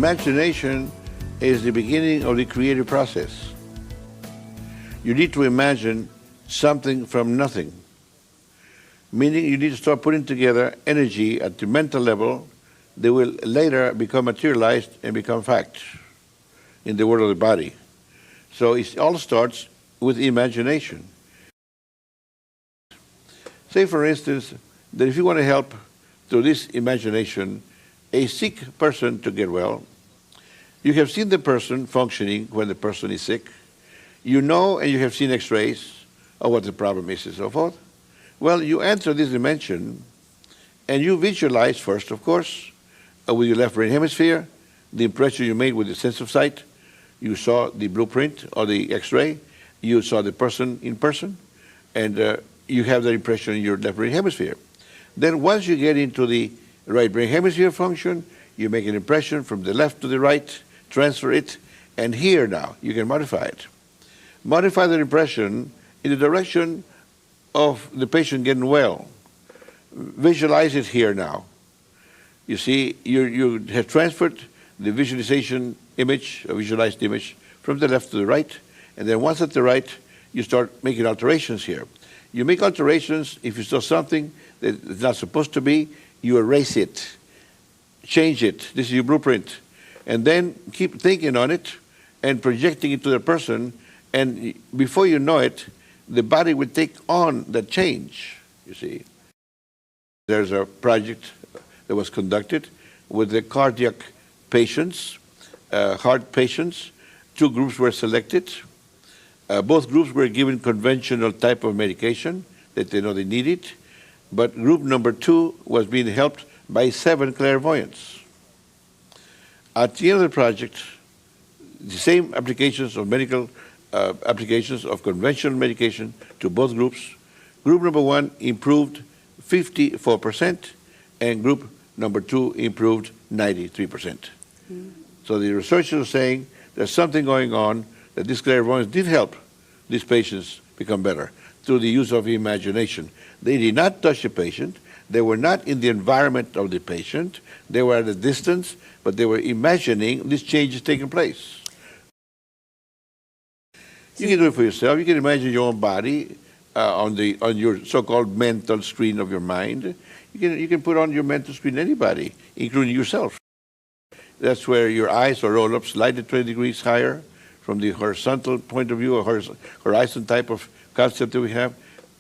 Imagination is the beginning of the creative process. You need to imagine something from nothing, meaning you need to start putting together energy at the mental level that will later become materialized and become fact in the world of the body. So it all starts with imagination. Say, for instance, that if you want to help through this imagination a sick person to get well, you have seen the person functioning when the person is sick. You know and you have seen x-rays of what the problem is and so forth. Well, you enter this dimension and you visualize first, of course, with your left brain hemisphere, the impression you made with the sense of sight. You saw the blueprint or the x-ray. You saw the person in person, and you have that impression in your left brain hemisphere. Then once you get into the right brain hemisphere function, you make an impression from the left to the right, transfer it, and here now you can modify it. Modify that impression in the direction of the patient getting well. Visualize it here now. You see, you have transferred the visualization image, a visualized image, from the left to the right, and then once at the right, you start making alterations here. You make alterations if you saw something that is not supposed to be, you erase it, change it. This is your blueprint. And then keep thinking on it and projecting it to the person, and before you know it, the body will take on the change, you see. There's a project that was conducted with the cardiac patients, heart patients. Two groups were selected. Both groups were given conventional type of medication that they know they needed, but group number 2 was being helped by 7 clairvoyants. At the end of the project, the same applications of medical applications of conventional medication to both groups. Group number 1 improved 54%, and group number 2 improved 93%. So the researchers are saying there's something going on, that these clairvoyants did help these patients become better through the use of imagination. They did not touch the patient. They were not in the environment of the patient. They were at a distance, but they were imagining these changes taking place. You can do it for yourself. You can imagine your own body on your so-called mental screen of your mind. You can put on your mental screen anybody, including yourself. That's where your eyes are rolled up slightly 20 degrees higher from the horizontal point of view, or horizon type of concept that we have,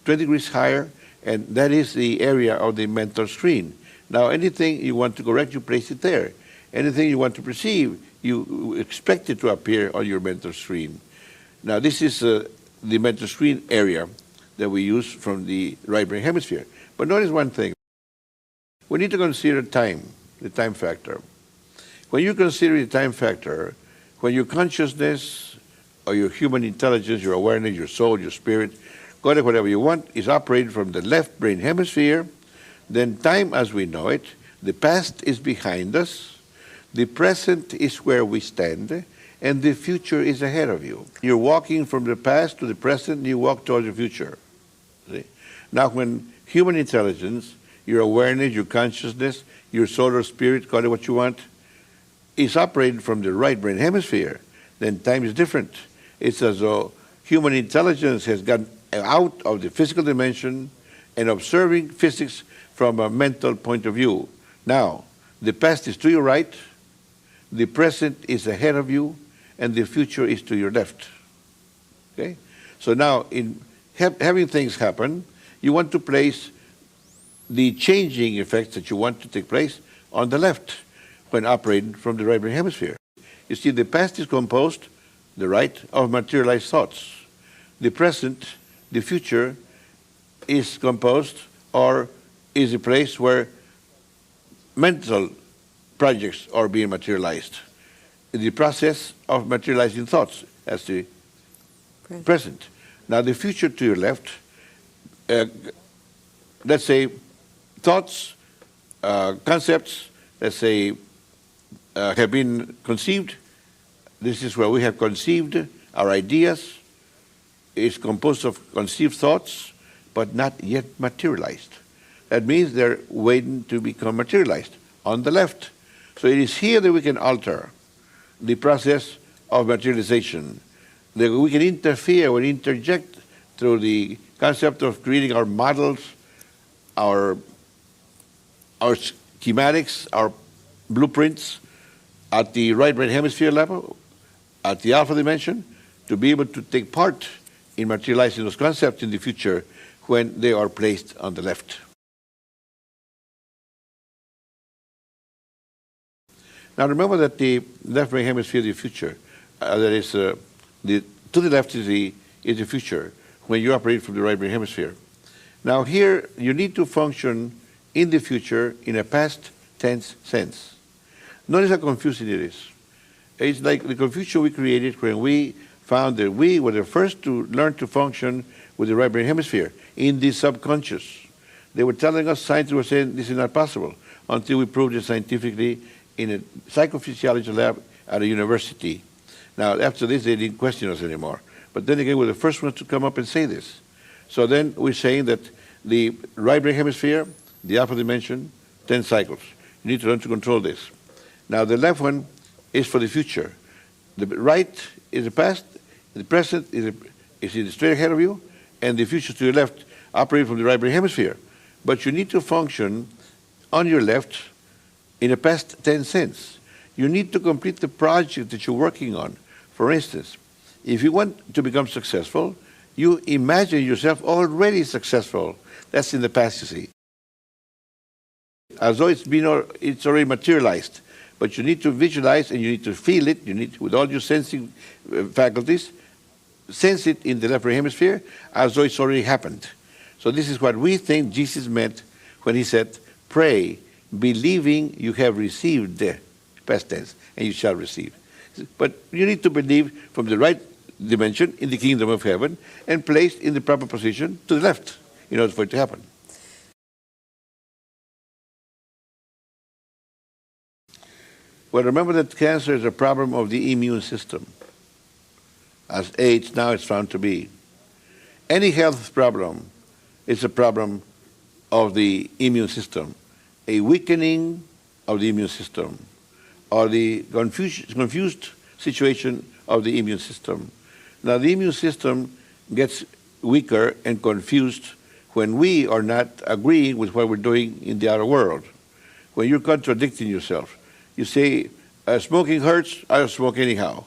20 degrees higher, and that is the area of the mental screen. Now, anything you want to correct, you place it there. Anything you want to perceive, you expect it to appear on your mental screen. Now, this is the mental screen area that we use from the right brain hemisphere. But notice one thing. We need to consider time, the time factor. When you consider the time factor, when your consciousness or your human intelligence, your awareness, your soul, your spirit, call it whatever you want, is operated from the left brain hemisphere, then time as we know it, the past is behind us, the present is where we stand, and the future is ahead of you. You're walking from the past to the present, and you walk towards the future. See? Now, when human intelligence, your awareness, your consciousness, your soul or spirit, call it what you want, is operated from the right brain hemisphere, then time is different. It's as though human intelligence has gotten out of the physical dimension and observing physics from a mental point of view. Now, the past is to your right, the present is ahead of you, and the future is to your left. Okay? So now, in having things happen, you want to place the changing effects that you want to take place on the left when operating from the right brain hemisphere. You see, the past is composed, the right, of materialized thoughts. The present, the future, is composed or is a place where mental projects are being materialized. The process of materializing thoughts as the present. Now, the future to your left, let's say thoughts, concepts, let's say, have been conceived. This is where we have conceived our ideas. It's composed of conceived thoughts, but not yet materialized. That means they're waiting to become materialized on the left. So So it is here that we can alter the process of materialization, that we can interfere or interject through the concept of creating our models, our schematics, our blueprints at the right brain hemisphere level, at the alpha dimension, to be able to take part in materializing those concepts in the future when they are placed on the left. Now remember that the left brain hemisphere is the future. To the left is the future when you operate from the right brain hemisphere. Now here you need to function in the future in a past tense sense. Notice how confusing it is. It's like the confusion we created when we found that we were the first to learn to function with the right brain hemisphere in the subconscious. They were telling us, scientists were saying this is not possible until we proved it scientifically in a psychophysiology lab at a university. Now, after this, they didn't question us anymore. But then again, we're the first ones to come up and say this. So then we're saying that the right brain hemisphere, the alpha dimension, 10 cycles. You need to learn to control this. Now, the left one is for the future. The right is the past, the present is straight ahead of you, and the future to your left operate from the right brain hemisphere. But you need to function on your left in a past tense sense. You need to complete the project that you're working on. For instance, if you want to become successful, you imagine yourself already successful. That's in the past, you see. As though it's already materialized. But you need to visualize and you need to feel it. You need, with all your sensing faculties, sense it in the left brain hemisphere as though it's already happened. So this is what we think Jesus meant when he said, pray, believing you have received the past tense, and you shall receive. But you need to believe from the right dimension in the kingdom of heaven and placed in the proper position to the left in order for it to happen. Well, remember that cancer is a problem of the immune system, as AIDS now is found to be. Any health problem is a problem of the immune system, a weakening of the immune system, or the confused situation of the immune system. Now, the immune system gets weaker and confused when we are not agreeing with what we're doing in the outer world, when you're contradicting yourself. You say, smoking hurts, I'll smoke anyhow.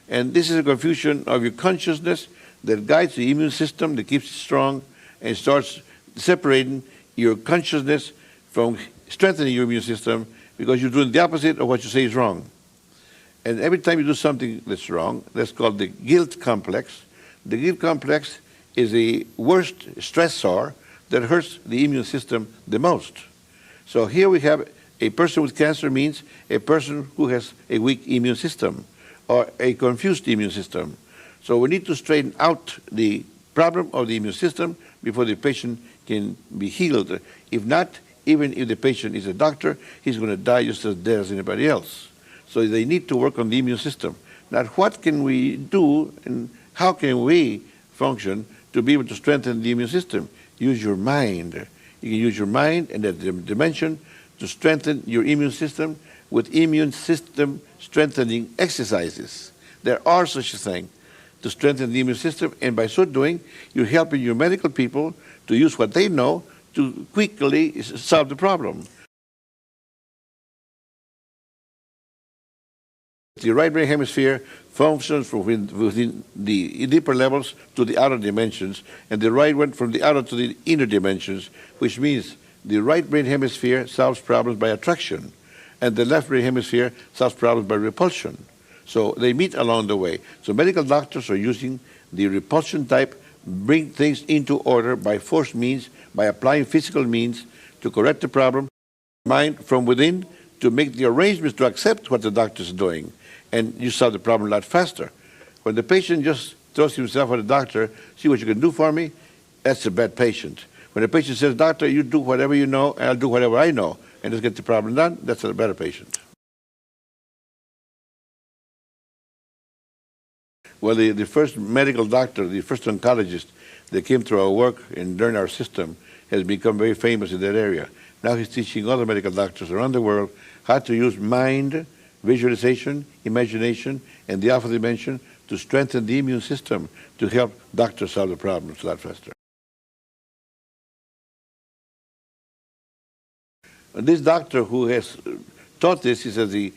And this is a confusion of your consciousness that guides the immune system, that keeps it strong, and starts separating your consciousness from strengthening your immune system, because you're doing the opposite of what you say is wrong. And every time you do something that's wrong, that's called the guilt complex. The guilt complex is the worst stressor that hurts the immune system the most. So here we have a person with cancer means a person who has a weak immune system or a confused immune system. So we need to straighten out the problem of the immune system before the patient can be healed. If not, even if the patient is a doctor, he's going to die just as dead as anybody else. So they need to work on the immune system. Now, what can we do and how can we function to be able to strengthen the immune system? Use your mind. You can use your mind and that dimension to strengthen your immune system with immune system strengthening exercises. There are such a thing to strengthen the immune system, and by so doing, you're helping your medical people to use what they know to quickly solve the problem. The right brain hemisphere functions from within the deeper levels to the outer dimensions, and the right one from the outer to the inner dimensions, which means the right brain hemisphere solves problems by attraction, and the left brain hemisphere solves problems by repulsion. So they meet along the way. So medical doctors are using the repulsion type, bring things into order by force means, by applying physical means to correct the problem, mind from within to make the arrangements to accept what the doctor is doing. And you solve the problem a lot faster. When the patient just throws himself at the doctor, see what you can do for me, that's a bad patient. When the patient says, doctor, you do whatever you know, and I'll do whatever I know, and just get the problem done, that's a better patient. Well, the first medical doctor, the first oncologist that came through our work and learned our system has become very famous in that area. Now he's teaching other medical doctors around the world how to use mind, visualization, imagination, and the alpha dimension to strengthen the immune system to help doctors solve the problems a lot faster. This doctor who has taught this, he says a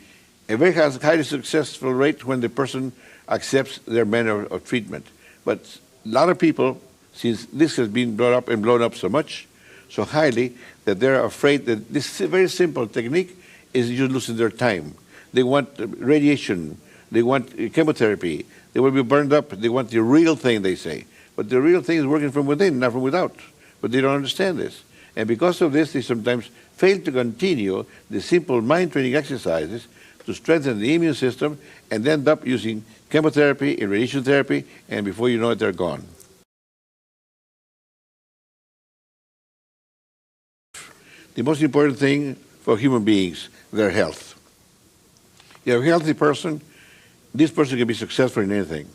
very highly successful rate when the person accepts their manner of treatment. But a lot of people, since this has been brought up and blown up so much, so highly, that they're afraid that this very simple technique is just losing their time. They want radiation, they want chemotherapy, they will be burned up, they want the real thing, they say. But the real thing is working from within, not from without. But they don't understand this. And because of this, they sometimes fail to continue the simple mind training exercises to strengthen the immune system and end up using chemotherapy and radiation therapy, and before you know it, they're gone. The most important thing for human beings, their health. You have a healthy person, this person can be successful in anything.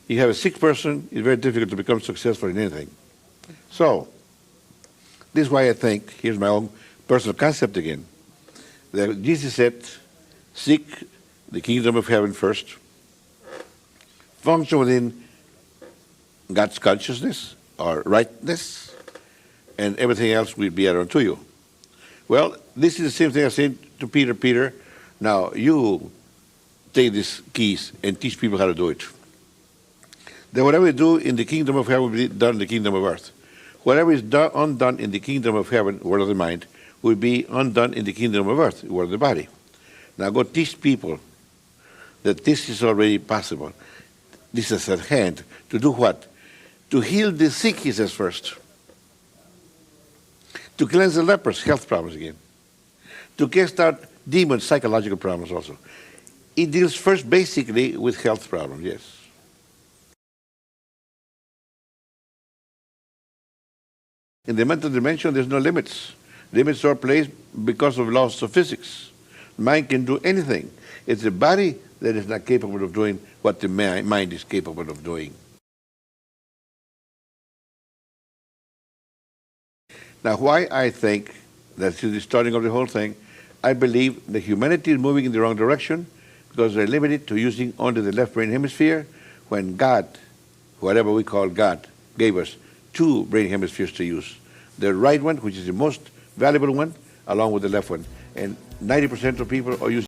You have a sick person, it's very difficult to become successful in anything. So, this is why I think, here's my own personal concept again, that Jesus said, seek the kingdom of heaven first, function within God's consciousness or rightness, and everything else will be added unto you. Well, this is the same thing I said to Peter. Peter, now you take these keys and teach people how to do it. Then whatever you do in the kingdom of heaven will be done in the kingdom of earth. Whatever is undone in the kingdom of heaven, word of the mind, will be undone in the kingdom of earth, word of the body. Now go teach people that this is already possible. This is at hand. To do what? To heal the sick, he says first. To cleanse the lepers, health problems again. To cast out demons, psychological problems also. It deals first basically with health problems, yes. In the mental dimension, there's no limits. Limits are placed because of laws of physics. Mind can do anything. It's the body that is not capable of doing what the mind is capable of doing. Now, why I think that since the starting of the whole thing, I believe that humanity is moving in the wrong direction because they're limited to using only the left brain hemisphere when God, whatever we call God, gave us two brain hemispheres to use. The right one, which is the most valuable one, along with the left one. And 90% of people are using